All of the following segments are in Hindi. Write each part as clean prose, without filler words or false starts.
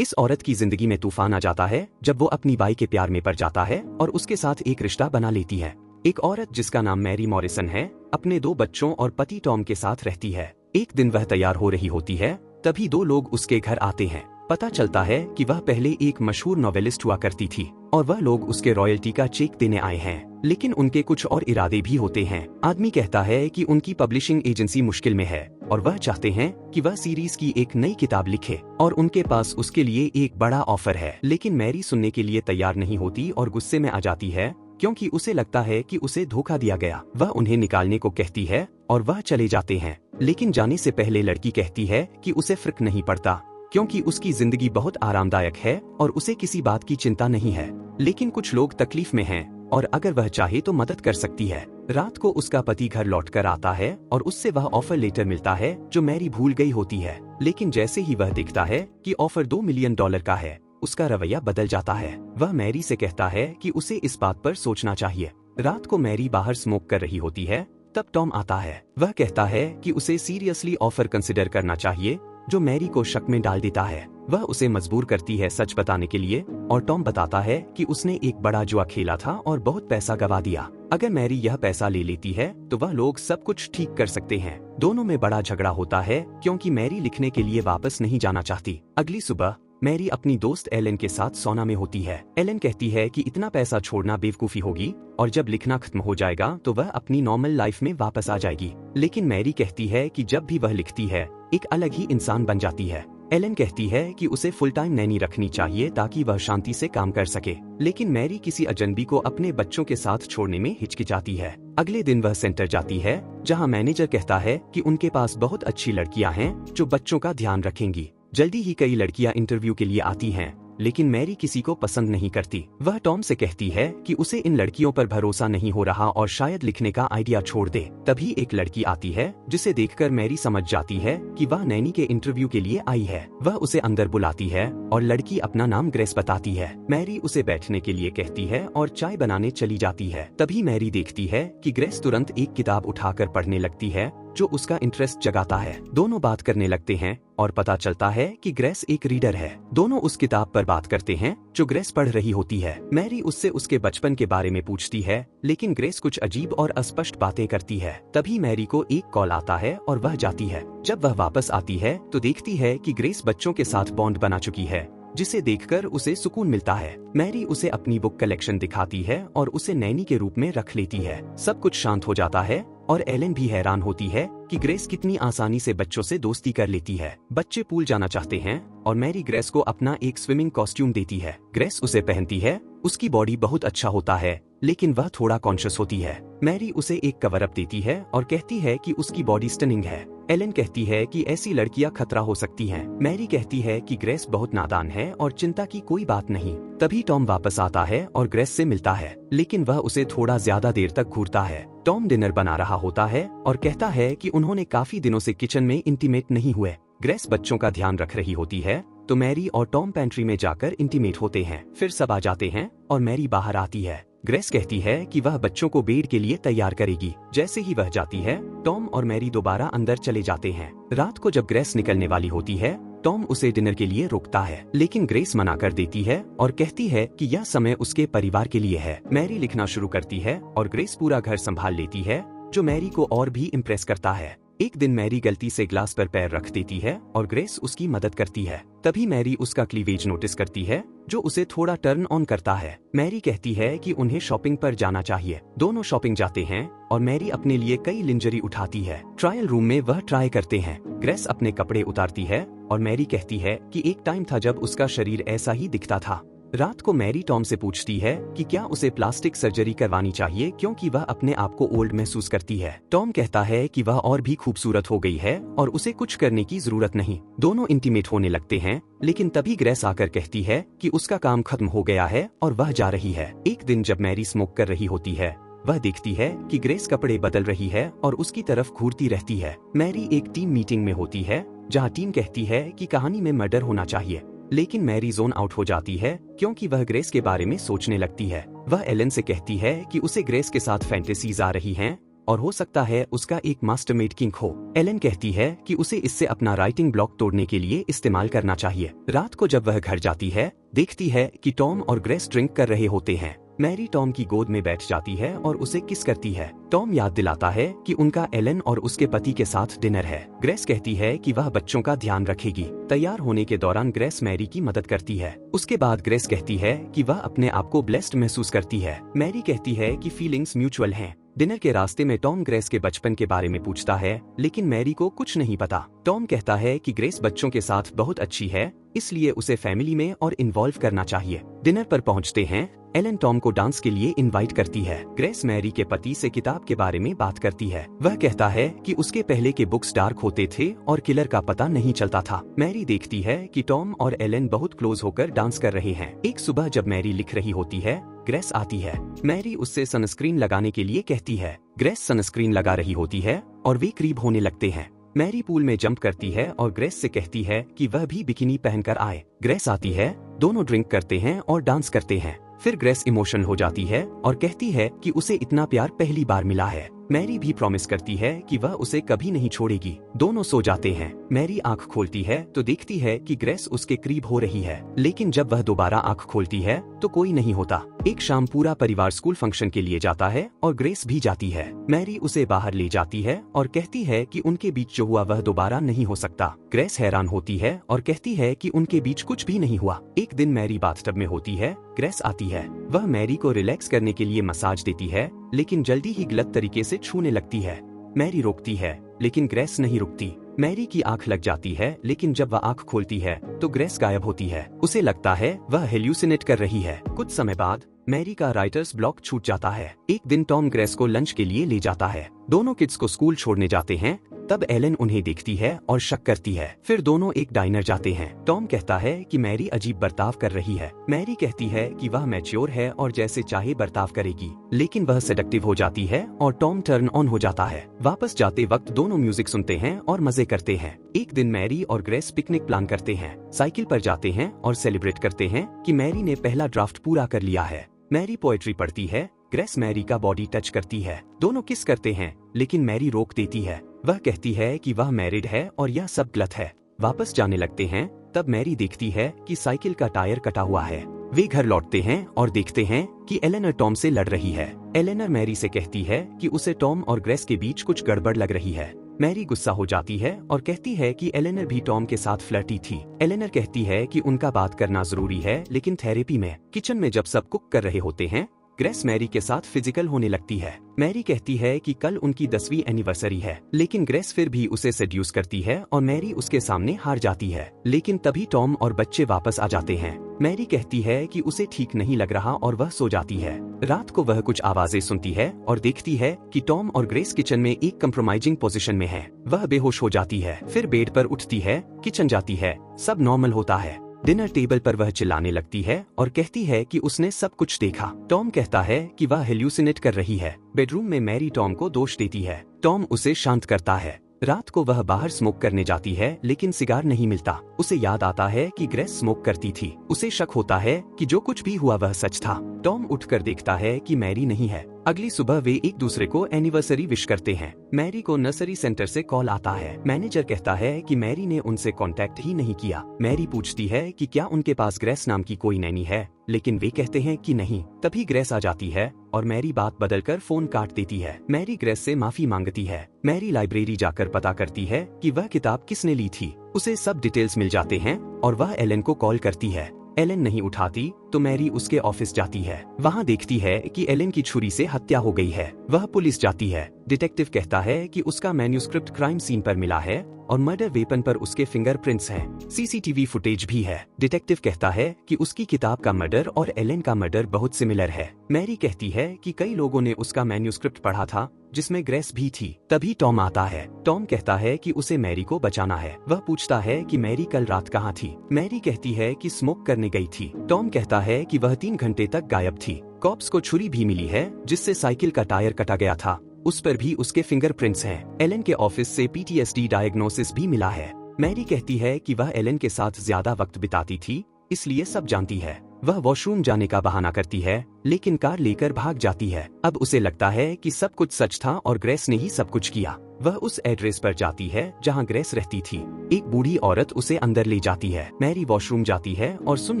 इस औरत की जिंदगी में तूफान आ जाता है जब वो अपनी बाई के प्यार में पड़ जाता है और उसके साथ एक रिश्ता बना लेती है। एक औरत जिसका नाम मैरी मॉरिसन है अपने 2 बच्चों और पति टॉम के साथ रहती है। एक दिन वह तैयार हो रही होती है, तभी 2 लोग उसके घर आते हैं। पता चलता है कि वह पहले एक मशहूर नॉवेलिस्ट हुआ करती थी और वह लोग उसके रॉयल्टी का चेक देने आए हैं, लेकिन उनके कुछ और इरादे भी होते हैं। आदमी कहता है कि उनकी पब्लिशिंग एजेंसी मुश्किल में है और वह चाहते हैं कि वह सीरीज की एक नई किताब लिखे और उनके पास उसके लिए एक बड़ा ऑफर है। लेकिन मैरी सुनने के लिए तैयार नहीं होती और गुस्से में आ जाती है क्योंकि उसे लगता है कि उसे धोखा दिया गया। वह उन्हें निकालने को कहती है और वह चले जाते हैं, लेकिन जाने से पहले लड़की कहती है कि उसे फर्क नहीं पड़ता क्योंकि उसकी जिंदगी बहुत आरामदायक है और उसे किसी बात की चिंता नहीं है। लेकिन कुछ लोग तकलीफ में हैं और अगर वह चाहे तो मदद कर सकती है। रात को उसका पति घर लौटकर आता है और उससे वह ऑफर लेटर मिलता है जो मैरी भूल गई होती है। लेकिन जैसे ही वह देखता है कि ऑफर $2 मिलियन का है, उसका रवैया बदल जाता है। वह मैरी से कहता है कि उसे इस बात पर सोचना चाहिए। रात को मैरी बाहर स्मोक कर रही होती है, तब टॉम आता है। वह कहता है कि उसे सीरियसली ऑफर कंसिडर करना चाहिए, जो मैरी को शक में डाल देता है। वह उसे मजबूर करती है सच बताने के लिए और टॉम बताता है कि उसने एक बड़ा जुआ खेला था और बहुत पैसा गवा दिया। अगर मैरी यह पैसा ले लेती है तो वह लोग सब कुछ ठीक कर सकते हैं। दोनों में बड़ा झगड़ा होता है क्योंकि मैरी लिखने के लिए वापस नहीं जाना चाहती। अगली सुबह मैरी अपनी दोस्त एलन के साथ सोना में होती है। एलन कहती है कि इतना पैसा छोड़ना बेवकूफी होगी और जब लिखना खत्म हो जाएगा तो वह अपनी नॉर्मल लाइफ में वापस आ जाएगी। लेकिन मैरी कहती है कि जब भी वह लिखती है एक अलग ही इंसान बन जाती है। एलन कहती है कि उसे फुल टाइम नैनी रखनी चाहिए ताकि वह शांति से काम कर सके, लेकिन मैरी किसी अजनबी को अपने बच्चों के साथ छोड़ने में हिचकिचाती है। अगले दिन वह सेंटर जाती है जहां मैनेजर कहता है कि उनके पास बहुत अच्छी लड़कियां हैं जो बच्चों का ध्यान रखेंगी। जल्दी ही कई लड़कियां इंटरव्यू के लिए आती हैं, लेकिन मैरी किसी को पसंद नहीं करती। वह टॉम से कहती है कि उसे इन लड़कियों पर भरोसा नहीं हो रहा और शायद लिखने का आइडिया छोड़ दे। तभी एक लड़की आती है जिसे देखकर मैरी समझ जाती है कि वह नैनी के इंटरव्यू के लिए आई है। वह उसे अंदर बुलाती है और लड़की अपना नाम ग्रेस बताती है। मैरी उसे बैठने के लिए कहती है और चाय बनाने चली जाती है। तभी मैरी देखती है कि ग्रेस तुरंत एक किताब उठाकर पढ़ने लगती है जो उसका इंटरेस्ट जगाता है। दोनों बात करने लगते हैं और पता चलता है कि ग्रेस एक रीडर है। दोनों उस किताब पर बात करते हैं जो ग्रेस पढ़ रही होती है। मैरी उससे उसके बचपन के बारे में पूछती है, लेकिन ग्रेस कुछ अजीब और अस्पष्ट बातें करती है। तभी मैरी को एक कॉल आता है और वह जाती है। जब वह वापस आती है तो देखती है कि ग्रेस बच्चों के साथ बॉन्ड बना चुकी है, जिसे देखकर उसे सुकून मिलता है। मैरी उसे अपनी बुक कलेक्शन दिखाती है और उसे नैनी के रूप में रख लेती है। सब कुछ शांत हो जाता है और एलन भी हैरान होती है कि ग्रेस कितनी आसानी से बच्चों से दोस्ती कर लेती है। बच्चे पूल जाना चाहते हैं और मैरी ग्रेस को अपना एक स्विमिंग कॉस्ट्यूम देती है। ग्रेस उसे पहनती है। उसकी बॉडी बहुत अच्छा होता है, लेकिन वह थोड़ा कॉन्शियस होती है। मैरी उसे एक कवर अप देती है और कहती है कि उसकी बॉडी स्टनिंग है। एलन कहती है कि ऐसी लड़कियां खतरा हो सकती हैं। मैरी कहती है कि ग्रेस बहुत नादान है और चिंता की कोई बात नहीं। तभी टॉम वापस आता है और ग्रेस से मिलता है, लेकिन वह उसे थोड़ा ज्यादा देर तक घूरता है। टॉम डिनर बना रहा होता है और कहता है कि उन्होंने काफी दिनों से किचन में इंटीमेट नहीं हुए। ग्रेस बच्चों का ध्यान रख रही होती है तो मैरी और टॉम पेंट्री में जाकर इंटीमेट होते हैं। फिर सब आ जाते हैं और मैरी बाहर आती है। ग्रेस कहती है कि वह बच्चों को बेड के लिए तैयार करेगी। जैसे ही वह जाती है, टॉम और मैरी दोबारा अंदर चले जाते हैं। रात को जब ग्रेस निकलने वाली होती है, टॉम उसे डिनर के लिए रोकता है, लेकिन ग्रेस मना कर देती है और कहती है कि यह समय उसके परिवार के लिए है। मैरी लिखना शुरू करती है और ग्रेस पूरा घर संभाल लेती है, जो मैरी को और भी इम्प्रेस करता है। एक दिन मैरी गलती से ग्लास पर पैर रख देती है और ग्रेस उसकी मदद करती है। तभी मैरी उसका क्लीवेज नोटिस करती है, जो उसे थोड़ा टर्न ऑन करता है। मैरी कहती है कि उन्हें शॉपिंग पर जाना चाहिए। दोनों शॉपिंग जाते हैं और मैरी अपने लिए कई लिंजरी उठाती है। ट्रायल रूम में वह ट्राई करते हैं। ग्रेस अपने कपड़े उतारती है और मैरी कहती है कि एक टाइम था जब उसका शरीर ऐसा ही दिखता था। रात को मैरी टॉम से पूछती है कि क्या उसे प्लास्टिक सर्जरी करवानी चाहिए क्योंकि वह अपने आप को ओल्ड महसूस करती है। टॉम कहता है कि वह और भी खूबसूरत हो गई है और उसे कुछ करने की जरूरत नहीं। दोनों इंटीमेट होने लगते हैं, लेकिन तभी ग्रेस आकर कहती है कि उसका काम खत्म हो गया है और वह जा रही है। एक दिन जब मैरी स्मोक कर रही होती है, वह देखती है कि ग्रेस कपड़े बदल रही है और उसकी तरफ घूरती रहती है। मैरी एक टीम मीटिंग में होती है जहाँ टीम कहती है कि कहानी में मर्डर होना चाहिए, लेकिन मैरी जोन आउट हो जाती है क्योंकि वह ग्रेस के बारे में सोचने लगती है। वह एलन से कहती है कि उसे ग्रेस के साथ फैंटेसीज आ रही हैं और हो सकता है उसका एक मास्टरमेड किंग हो। एलन कहती है कि उसे इससे अपना राइटिंग ब्लॉक तोड़ने के लिए इस्तेमाल करना चाहिए। रात को जब वह घर जाती है, देखती है कि टॉम और ग्रेस ड्रिंक कर रहे होते हैं। मैरी टॉम की गोद में बैठ जाती है और उसे किस करती है। टॉम याद दिलाता है कि उनका एलन और उसके पति के साथ डिनर है। ग्रेस कहती है कि वह बच्चों का ध्यान रखेगी। तैयार होने के दौरान ग्रेस मैरी की मदद करती है। उसके बाद ग्रेस कहती है कि वह अपने आप को ब्लेस्ड महसूस करती है। मैरी कहती है कि फीलिंग्स म्यूचुअल हैं। डिनर के रास्ते में टॉम ग्रेस के बचपन के बारे में पूछता है, लेकिन मैरी को कुछ नहीं पता। टॉम कहता है कि ग्रेस बच्चों के साथ बहुत अच्छी है, इसलिए उसे फैमिली में और इन्वॉल्व करना चाहिए। डिनर पर पहुंचते हैं। एलन टॉम को डांस के लिए इनवाइट करती है। ग्रेस मैरी के पति से किताब के बारे में बात करती है। वह कहता है कि उसके पहले के बुक्स डार्क होते थे और किलर का पता नहीं चलता था। मैरी देखती है कि टॉम और एलन बहुत क्लोज होकर डांस कर रहे हैं। एक सुबह जब मैरी लिख रही होती है, ग्रेस आती है। मैरी उससे सनस्क्रीन लगाने के लिए कहती है। ग्रेस सनस्क्रीन लगा रही होती है और वे करीब होने लगते हैं। मैरी पूल में जंप करती है और ग्रेस से कहती है कि वह भी बिकिनी पहनकर आए। ग्रेस आती है, दोनों ड्रिंक करते हैं और डांस करते हैं। फिर ग्रेस इमोशनल हो जाती है और कहती है कि उसे इतना प्यार पहली बार मिला है। मैरी भी प्रॉमिस करती है कि वह उसे कभी नहीं छोड़ेगी। दोनों सो जाते हैं। मैरी आंख खोलती है तो देखती है कि ग्रेस उसके करीब हो रही है, लेकिन जब वह दोबारा आंख खोलती है तो कोई नहीं होता। एक शाम पूरा परिवार स्कूल फंक्शन के लिए जाता है और ग्रेस भी जाती है। मैरी उसे बाहर ले जाती है और कहती है कि उनके बीच जो हुआ वह दोबारा नहीं हो सकता। ग्रेस हैरान होती है और कहती है कि उनके बीच कुछ भी नहीं हुआ। एक दिन मैरी बाथटब में होती है। ग्रेस आती है। वह मैरी को रिलैक्स करने के लिए मसाज देती है, लेकिन जल्दी ही गलत तरीके से छूने लगती है। मैरी रोकती है, लेकिन ग्रेस नहीं रुकती। मैरी की आंख लग जाती है, लेकिन जब वह आंख खोलती है तो ग्रेस गायब होती है। उसे लगता है वह हेल्यूसिनेट कर रही है। कुछ समय बाद मैरी का राइटर्स ब्लॉक छूट जाता है। एक दिन टॉम ग्रेस को लंच के लिए ले जाता है। दोनों किड्स को स्कूल छोड़ने जाते हैं। तब एलन उन्हें देखती है और शक करती है। फिर दोनों एक डाइनर जाते हैं। टॉम कहता है कि मैरी अजीब बर्ताव कर रही है। मैरी कहती है कि वह मैच्योर है और जैसे चाहे बर्ताव करेगी, लेकिन वह सेडक्टिव हो जाती है और टॉम टर्न ऑन हो जाता है। वापस जाते वक्त दोनों म्यूजिक सुनते हैं और मजे करते हैं। एक दिन मैरी और ग्रेस पिकनिक प्लान करते हैं। साइकिल पर जाते हैं और सेलिब्रेट करते हैं कि मैरी ने पहला ड्राफ्ट पूरा कर लिया है। मैरी पोएट्री पढ़ती है। ग्रेस मैरी का बॉडी टच करती है। दोनों किस करते हैं, लेकिन मैरी रोक देती है। वह कहती है कि वह मैरिड है और यह सब गलत है। वापस जाने लगते हैं। तब मैरी देखती है कि साइकिल का टायर कटा हुआ है। वे घर लौटते हैं और देखते हैं कि एलेनर टॉम से लड़ रही है। एलेनर मैरी से कहती है कि उसे टॉम और ग्रेस के बीच कुछ गड़बड़ लग रही है। मैरी गुस्सा हो जाती है और कहती है कि एलेनर भी टॉम के साथ फ्लर्टी थी। एलेनर कहती है कि उनका बात करना जरूरी है, लेकिन थेरेपी में। किचन में जब सब कुक कर रहे होते हैं, ग्रेस मैरी के साथ फिजिकल होने लगती है। मैरी कहती है कि कल उनकी 10वीं एनिवर्सरी है, लेकिन ग्रेस फिर भी उसे सेड्यूस करती है और मैरी उसके सामने हार जाती है। लेकिन तभी टॉम और बच्चे वापस आ जाते हैं। मैरी कहती है कि उसे ठीक नहीं लग रहा और वह सो जाती है। रात को वह कुछ आवाजें सुनती है और देखती है कि टॉम और ग्रेस किचन में एक कंप्रोमाइजिंग पोजीशन में है। वह बेहोश हो जाती है। फिर बेड पर उठती है, किचन जाती है, सब नॉर्मल होता है। डिनर टेबल पर वह चिल्लाने लगती है और कहती है कि उसने सब कुछ देखा। टॉम कहता है कि वह हेल्यूसिनेट कर रही है। बेडरूम में मैरी टॉम को दोष देती है। टॉम उसे शांत करता है। रात को वह बाहर स्मोक करने जाती है, लेकिन सिगार नहीं मिलता। उसे याद आता है कि ग्रेस स्मोक करती थी। उसे शक होता है कि जो कुछ भी हुआ वह सच था। टॉम उठकर देखता है कि मैरी नहीं है। अगली सुबह वे एक दूसरे को एनिवर्सरी विश करते हैं। मैरी को नर्सरी सेंटर से कॉल आता है। मैनेजर कहता है कि मैरी ने उनसे कांटेक्ट ही नहीं किया। मैरी पूछती है कि क्या उनके पास ग्रेस नाम की कोई नैनी है, लेकिन वे कहते हैं कि नहीं। तभी ग्रेस आ जाती है और मैरी बात बदलकर फोन काट देती है। मैरी ग्रेस से माफी मांगती है। मैरी लाइब्रेरी जाकर पता करती है कि वह किताब किसने ली थी। उसे सब डिटेल्स मिल जाते हैं और वह एलन को कॉल करती है। एलन नहीं उठाती तो मैरी उसके ऑफिस जाती है। वहाँ देखती है कि एलन की छुरी से हत्या हो गई है। वह पुलिस जाती है। डिटेक्टिव कहता है कि उसका मैन्यूस्क्रिप्ट क्राइम सीन पर मिला है और मर्डर वेपन पर उसके फिंगरप्रिंट्स हैं। सीसीटीवी फुटेज भी है। डिटेक्टिव कहता है कि उसकी किताब का मर्डर और एलन का मर्डर बहुत सिमिलर है। मैरी कहती है कि कई लोगों ने उसका मैन्यूस्क्रिप्ट पढ़ा था, जिसमें ग्रेस भी थी। तभी टॉम आता है। टॉम कहता है कि उसे मैरी को बचाना है। वह पूछता है कि मैरी कल रात कहाँ थी। मैरी कहती है कि स्मोक करने गई थी। टॉम कहता है कि वह 3 घंटे तक गायब थी। कॉप्स को छुरी भी मिली है, जिससे साइकिल का टायर कटा गया था। उस पर भी उसके फिंगरप्रिंट्स हैं। एलन के ऑफिस से PTSD डायग्नोसिस भी मिला है। मैरी कहती है कि वह एलन के साथ ज्यादा वक्त बिताती थी, इसलिए सब जानती है। वह वॉशरूम जाने का बहाना करती है, लेकिन कार लेकर भाग जाती है। अब उसे लगता है कि सब कुछ सच था और ग्रेस ने ही सब कुछ किया। वह उस एड्रेस पर जाती है जहां ग्रेस रहती थी। एक बूढ़ी औरत उसे अंदर ले जाती है। मैरी वॉशरूम जाती है और सुन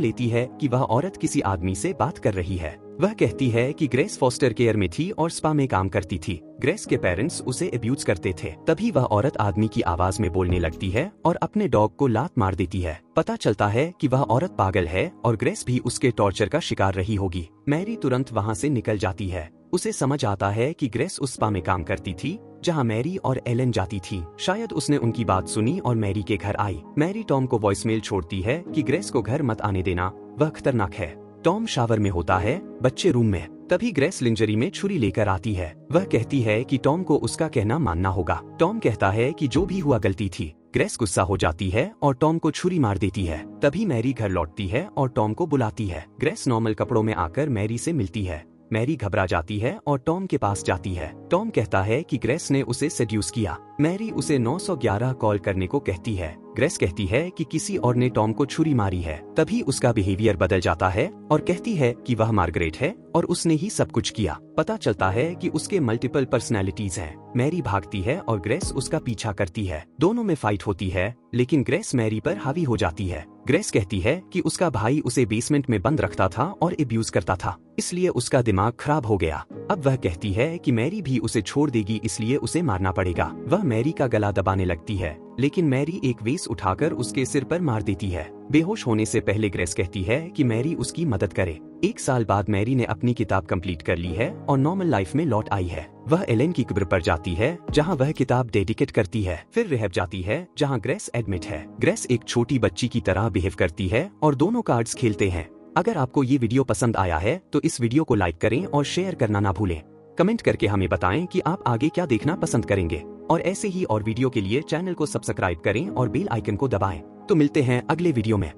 लेती है कि वह औरत किसी आदमी से बात कर रही है। वह कहती है कि ग्रेस फॉस्टर केयर में थी और स्पा में काम करती थी। ग्रेस के पेरेंट्स उसे अब्यूज करते थे। तभी वह औरत आदमी की आवाज में बोलने लगती है और अपने डॉग को लात मार देती है। पता चलता है कि वह औरत पागल है और ग्रेस भी उसके टॉर्चर का शिकार रही होगी। मैरी तुरंत वहां से निकल जाती है। उसे समझ आता है कि ग्रेस उस स्पा में काम करती थी जहां मैरी और एलन जाती थी। शायद उसने उनकी बात सुनी और मैरी के घर आई। मैरी टॉम को वॉइसमेल छोड़ती है कि ग्रेस को घर मत आने देना, वह खतरनाक है। टॉम शावर में होता है, बच्चे रूम में। तभी ग्रेस लिंजरी में छुरी लेकर आती है। वह कहती है कि टॉम को उसका कहना मानना होगा। टॉम कहता है कि जो भी हुआ गलती थी। ग्रेस गुस्सा हो जाती है और टॉम को छुरी मार देती है। तभी मैरी घर लौटती है और टॉम को बुलाती है। ग्रेस नॉर्मल कपड़ों में आकर मैरी से मिलती है। मैरी घबरा जाती है और टॉम के पास जाती है। टॉम कहता है कि ग्रेस ने उसे सेड्यूस किया। मैरी उसे 911 कॉल करने को कहती है। ग्रेस कहती है कि किसी और ने टॉम को छुरी मारी है। तभी उसका बिहेवियर बदल जाता है और कहती है कि वह मार्गरेट है और उसने ही सब कुछ किया। पता चलता है कि उसके मल्टीपल पर्सनैलिटीज हैं। मैरी भागती है और ग्रेस उसका पीछा करती है। दोनों में फाइट होती है, लेकिन ग्रेस मैरी पर हावी हो जाती है। ग्रेस कहती है कि उसका भाई उसे बेसमेंट में बंद रखता था और अब्यूज करता था, इसलिए उसका दिमाग खराब हो गया। अब वह कहती है कि मैरी भी उसे छोड़ देगी, इसलिए उसे मारना पड़ेगा। वह मैरी का गला दबाने लगती है, लेकिन मैरी एक वेस उठाकर उसके सिर पर मार देती है। बेहोश होने से पहले ग्रेस कहती है कि मैरी उसकी मदद करे। 1 साल बाद मैरी ने अपनी किताब कंप्लीट कर ली है और नॉर्मल लाइफ में लौट आई है। वह एलेन की कब्र पर जाती है जहां वह किताब डेडिकेट करती है। फिर रिहैब जाती है जहां ग्रेस एडमिट है। ग्रेस एक छोटी बच्ची की तरह बिहेव करती है और दोनों कार्ड्स खेलते हैं। अगर आपको ये वीडियो पसंद आया है तो इस वीडियो को लाइक करें और शेयर करना ना भूलें। कमेंट करके हमें बताएं कि आप आगे क्या देखना पसंद करेंगे और ऐसे ही और वीडियो के लिए चैनल को सब्सक्राइब करें और बेल आइकन को दबाएं। तो मिलते हैं अगले वीडियो में।